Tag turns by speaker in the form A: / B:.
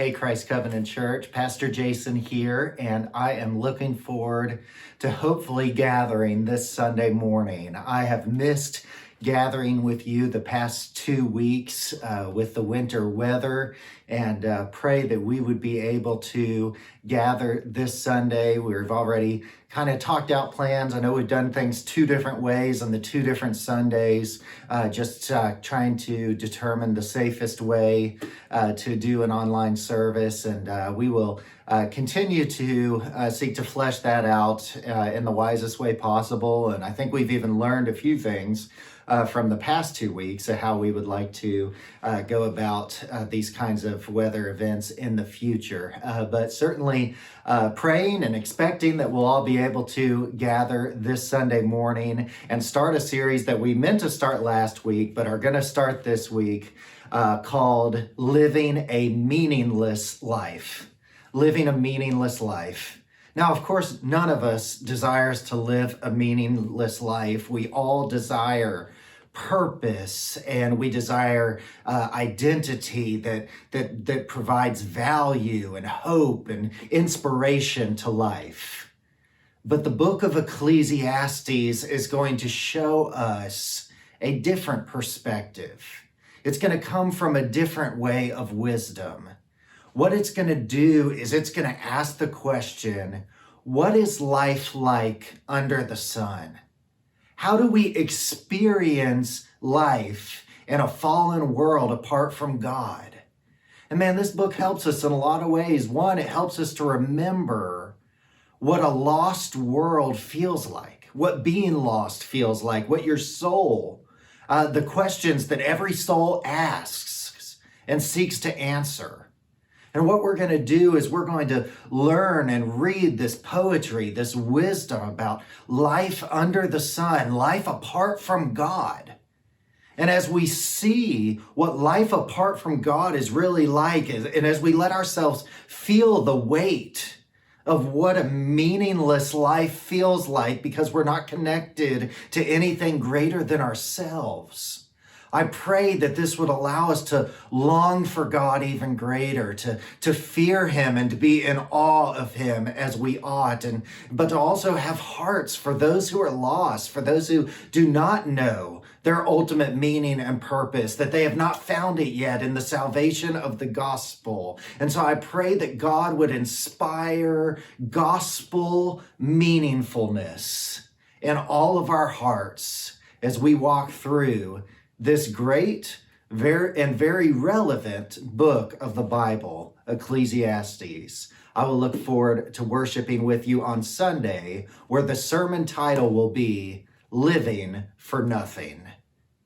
A: Hey, Christ Covenant Church, Pastor Jason here, and I am looking forward to hopefully gathering this Sunday morning. I have missed gathering with you the past 2 weeks with the winter weather, and pray that we would be able to gather this Sunday. We've already kind of talked out plans. I know we've done things 2 different ways on the 2 different Sundays, just trying to determine the safest way to do an online service, and we will continue to seek to flesh that out in the wisest way possible. And I think we've even learned a few things from the past 2 weeks of how we would like to go about these kinds of weather events in the future. But certainly praying and expecting that we'll all be able to gather this Sunday morning and start a series that we meant to start last week, but are going to start this week, called Living a Meaningless Life. Living a Meaningless Life. Now, of course, none of us desires to live a meaningless life. We all desire purpose, and we desire identity that provides value and hope and inspiration to life. But the book of Ecclesiastes is going to show us a different perspective. It's going to come from a different way of wisdom. What it's going to do is it's going to ask the question, what is life like under the sun? How do we experience life in a fallen world apart from God? And man, this book helps us in a lot of ways. One, it helps us to remember what a lost world feels like, what being lost feels like, what your soul, the questions that every soul asks and seeks to answer. And what we're going to do is we're going to learn and read this poetry, this wisdom about life under the sun, life apart from God. And as we see what life apart from God is really like, and as we let ourselves feel the weight of what a meaningless life feels like because we're not connected to anything greater than ourselves, I pray that this would allow us to long for God even greater, to fear Him and to be in awe of Him as we ought, but to also have hearts for those who are lost, for those who do not know their ultimate meaning and purpose, that they have not found it yet in the salvation of the gospel. And so I pray that God would inspire gospel meaningfulness in all of our hearts as we walk through this great and very relevant book of the Bible, Ecclesiastes. I will look forward to worshiping with you on Sunday, where the sermon title will be Living for Nothing.